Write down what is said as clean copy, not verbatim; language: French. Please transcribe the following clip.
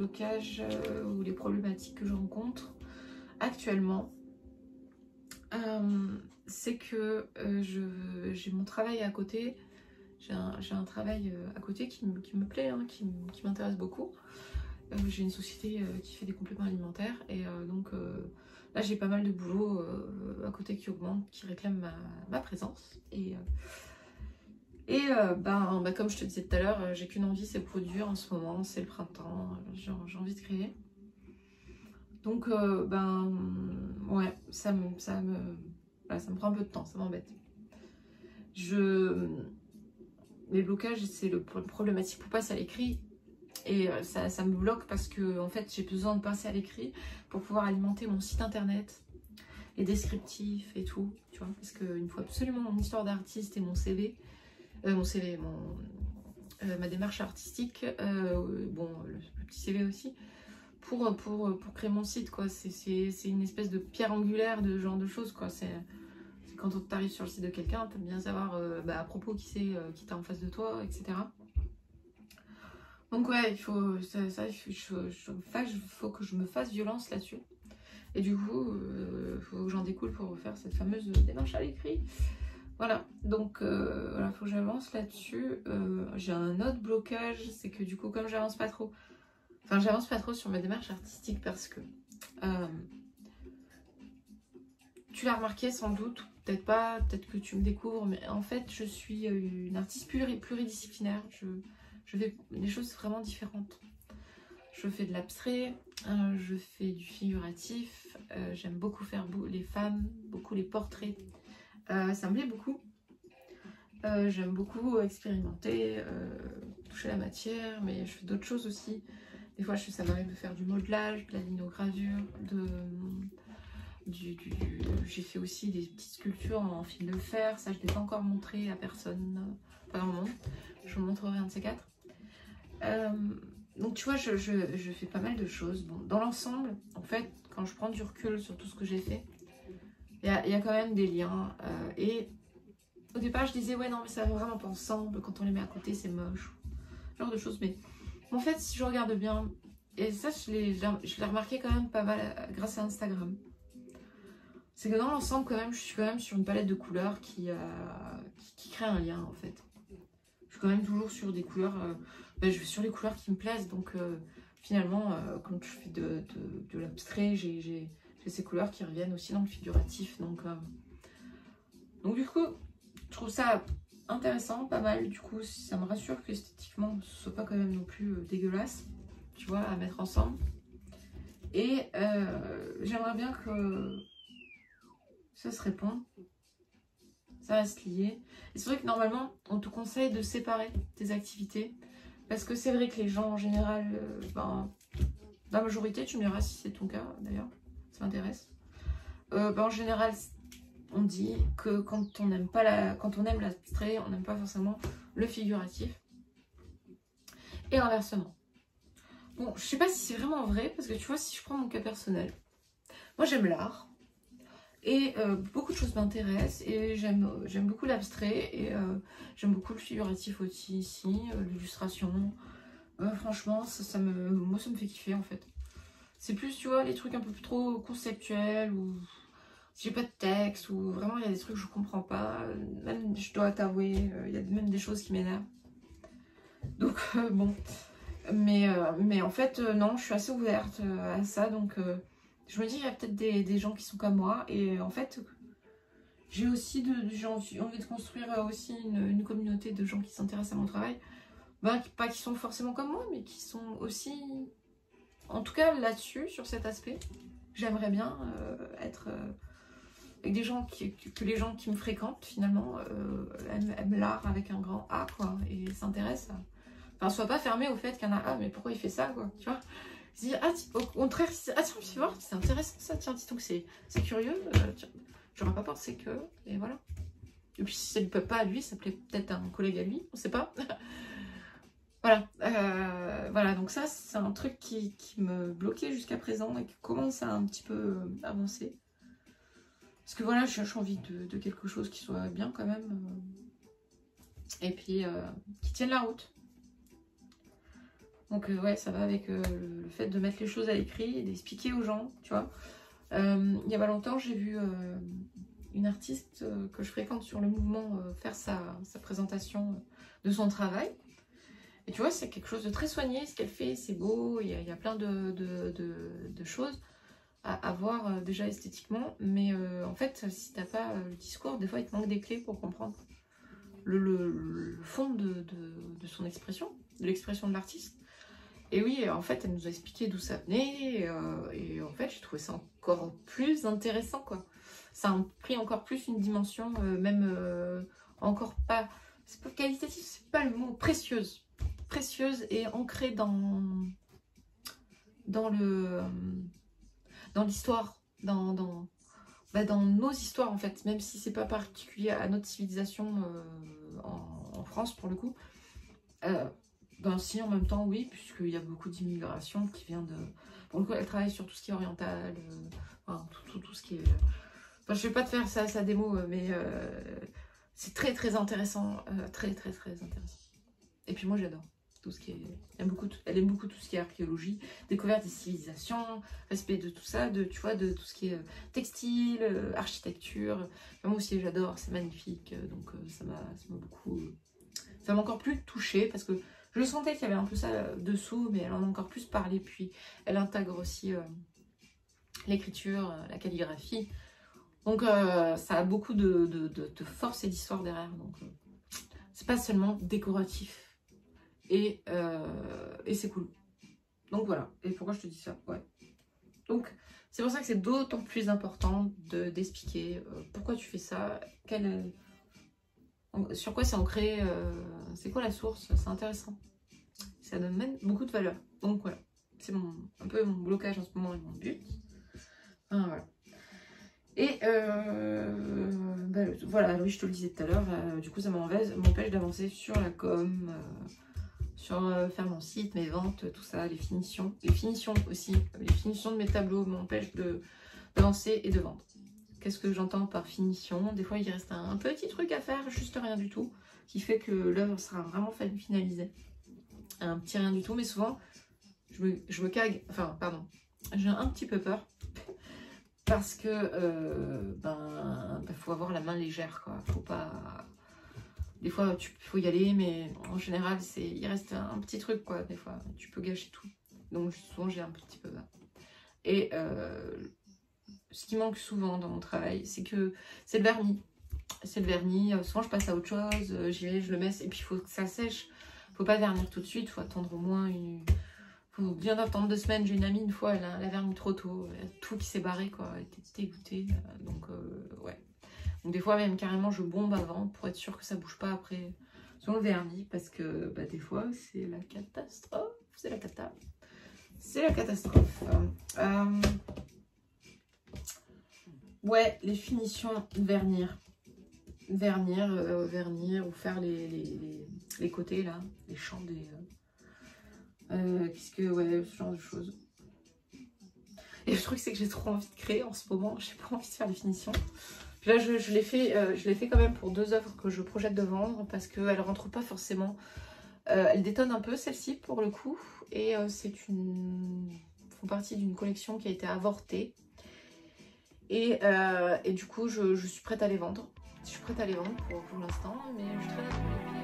blocages ou les problématiques que je rencontre actuellement, c'est que j'ai mon travail à côté. J'ai un travail à côté qui me plaît, hein, qui m'intéresse beaucoup. J'ai une société qui fait des compléments alimentaires et donc là j'ai pas mal de boulot à côté qui augmente, qui réclame ma présence. Comme je te disais tout à l'heure, j'ai qu'une envie, c'est de produire en ce moment, c'est le printemps, j'ai envie de créer. Donc ouais, ça me prend un peu de temps, ça m'embête. Les blocages, c'est le problématique pour passer à l'écrit. Et ça me bloque parce que en fait j'ai besoin de passer à l'écrit pour pouvoir alimenter mon site internet, les descriptifs et tout, tu vois, parce qu'il me faut absolument mon histoire d'artiste et mon CV, ma démarche artistique, bon le petit CV aussi, pour créer mon site, quoi. C'est une espèce de pierre angulaire de ce genre de choses, quoi. C'est quand tu arrives sur le site de quelqu'un, tu aimes bien savoir à propos qui c'est, qui t'as en face de toi, etc. Donc ouais, il faut que je me fasse violence là-dessus. Et du coup, il faut que j'en découle pour faire cette fameuse démarche à l'écrit. Voilà, donc voilà, il faut que j'avance là-dessus. J'ai un autre blocage, c'est que du coup, comme j'avance pas trop sur ma démarche artistique parce que tu l'as remarqué sans doute, peut-être pas, peut-être que tu me découvres, mais en fait, je suis une artiste pluridisciplinaire. Je fais des choses vraiment différentes. Je fais de l'abstrait, je fais du figuratif, j'aime beaucoup faire les femmes, beaucoup les portraits. Ça me plaît beaucoup. J'aime beaucoup expérimenter, toucher la matière, mais je fais d'autres choses aussi. Des fois, ça m'arrive de faire du modelage, de la linogravure, j'ai fait aussi des petites sculptures en fil de fer. Ça, je ne l'ai pas encore montré à personne, pas dans le monde. Je vous montrerai un de ces quatre. Donc tu vois, je fais pas mal de choses. Bon, dans l'ensemble, en fait, quand je prends du recul sur tout ce que j'ai fait, il y a quand même des liens. Et au départ, je disais, ouais, non, mais ça va vraiment pas ensemble. Quand on les met à côté, c'est moche. Ce genre de choses. Mais en fait, si je regarde bien, et ça, je l'ai remarqué quand même pas mal grâce à Instagram. C'est que dans l'ensemble, quand même, je suis quand même sur une palette de couleurs qui crée un lien, en fait. Je suis quand même toujours sur des couleurs... je vais sur les couleurs qui me plaisent, donc finalement quand je fais de l'abstrait, j'ai ces couleurs qui reviennent aussi dans le figuratif, donc du coup je trouve ça intéressant, pas mal. Du coup ça me rassure que esthétiquement ce soit pas quand même non plus dégueulasse, tu vois, à mettre ensemble. Et j'aimerais bien que ça se réponde, ça reste lié. Et c'est vrai que normalement on te conseille de séparer tes activités. Parce que c'est vrai que les gens en général, la majorité, tu me diras si c'est ton cas d'ailleurs, ça m'intéresse. En général, on dit que quand on aime l'abstrait, on n'aime pas forcément le figuratif. Et inversement. Bon, je sais pas si c'est vraiment vrai, parce que tu vois, si je prends mon cas personnel, moi j'aime l'art. Et beaucoup de choses m'intéressent et j'aime beaucoup l'abstrait et j'aime beaucoup le figuratif aussi ici, l'illustration. Franchement, moi ça me fait kiffer en fait. C'est plus, tu vois, les trucs un peu plus trop conceptuels ou si j'ai pas de texte ou vraiment il y a des trucs que je comprends pas. Même, je dois t'avouer, il y a même des choses qui m'énervent. Donc bon. Mais en fait, non, je suis assez ouverte à ça, donc... je me dis, il y a peut-être des gens qui sont comme moi. Et en fait, j'ai aussi envie de construire aussi une communauté de gens qui s'intéressent à mon travail. Pas qui sont forcément comme moi, mais qui sont aussi... En tout cas, là-dessus, sur cet aspect, j'aimerais bien être avec des gens que les gens qui me fréquentent, finalement, aiment l'art avec un grand A, quoi. Et s'intéressent à... Enfin, sois pas fermé au fait qu'il y en a, ah, mais pourquoi il fait ça, quoi, tu vois. Se dire, ah, au contraire, ah tiens, tu vois, c'est intéressant ça, tiens, dis donc, c'est curieux, j'aurais pas pensé que, et voilà. Et puis si ça ne peut pas à lui, ça plaît peut-être à un collègue à lui, on sait pas. Voilà, voilà, donc ça, c'est un truc qui me bloquait jusqu'à présent et qui commence à un petit peu avancer. Parce que voilà, j'ai envie de quelque chose qui soit bien quand même, et puis qui tienne la route. Donc ouais, ça va avec le fait de mettre les choses à l'écrit et d'expliquer aux gens, tu vois. Il y a pas longtemps, j'ai vu une artiste que je fréquente sur le mouvement faire sa présentation de son travail. Et tu vois, c'est quelque chose de très soigné, ce qu'elle fait, c'est beau, il y a plein de choses à voir déjà esthétiquement. Mais en fait, si t'as pas le discours, des fois il te manque des clés pour comprendre le fond de son expression, de l'expression de l'artiste. Et oui, en fait, elle nous a expliqué d'où ça venait, et en fait, j'ai trouvé ça encore plus intéressant, quoi. Ça a pris encore plus une dimension, même encore pas... C'est pas qualitatif, c'est pas le mot, précieuse. Précieuse et ancrée dans l'histoire, dans nos histoires, en fait. Même si c'est pas particulier à notre civilisation en France, pour le coup. Ben si, en même temps, oui, puisqu'il y a beaucoup d'immigration qui vient de... Pour le coup, elle travaille sur tout ce qui est oriental, enfin, tout ce qui est... Enfin, je vais pas te faire ça démo, mais c'est très très intéressant, très intéressant. Et puis moi, j'adore tout ce qui est... Elle aime beaucoup tout ce qui est archéologie, découverte des civilisations, respect de tout ça, tu vois, de tout ce qui est textile, architecture. Enfin, moi aussi, j'adore, c'est magnifique, donc ça m'a beaucoup... Ça m'a encore plus touchée, parce que je sentais qu'il y avait un peu ça dessous, mais elle en a encore plus parlé. Puis elle intègre aussi l'écriture, la calligraphie. Donc ça a beaucoup de force et d'histoire derrière. Donc c'est pas seulement décoratif. Et c'est cool. Donc voilà. Et pourquoi je te dis ça? Ouais. Donc c'est pour ça que c'est d'autant plus important d'expliquer pourquoi tu fais ça, sur quoi c'est ancré, c'est quoi la source, c'est intéressant. Ça donne même beaucoup de valeur. Donc voilà, c'est un peu mon blocage en ce moment et mon but. Enfin, voilà. Et voilà, oui, je te le disais tout à l'heure, du coup ça m'empêche d'avancer sur la com, sur faire mon site, mes ventes, tout ça, les finitions. Les finitions aussi, les finitions de mes tableaux m'empêchent d'avancer et de vendre. Qu'est-ce que j'entends par finition? Des fois, il reste un petit truc à faire, juste rien du tout, qui fait que l'œuvre sera vraiment finalisée. Un petit rien du tout, mais souvent, je me cague, enfin, pardon, j'ai un petit peu peur, parce que, faut avoir la main légère, quoi. Faut pas... Des fois, faut y aller, mais en général, il reste un petit truc, quoi. Des fois, tu peux gâcher tout. Donc, souvent, j'ai un petit peu peur. Et... ce qui manque souvent dans mon travail, c'est le vernis. C'est le vernis. Souvent, je passe à autre chose. J'y vais, je le mets. Et puis, il faut que ça sèche. Il ne faut pas vernir tout de suite. Il faut attendre au moins faut bien attendre 2 semaines. J'ai une amie, une fois, elle a verni trop tôt. Elle a tout qui s'est barré, quoi. Elle était dégoûtée. Donc, ouais. Donc, des fois, même carrément, je bombe avant pour être sûre que ça ne bouge pas après sur le vernis. Parce que, des fois, c'est la catastrophe. C'est la cata. C'est la catastrophe. Ouais, les finitions, vernir ou faire les côtés là, les champs des... qu'est-ce que... Ouais, ce genre de choses. Et le truc c'est que j'ai trop envie de créer en ce moment, j'ai pas envie de faire les finitions. Puis là je l'ai fait quand même pour 2 œuvres que je projette de vendre parce qu'elles rentrent pas forcément. Elles détonnent un peu celle-ci pour le coup. Et font partie d'une collection qui a été avortée. Et du coup, je suis prête à les vendre. Je suis prête à les vendre pour l'instant, mais je suis très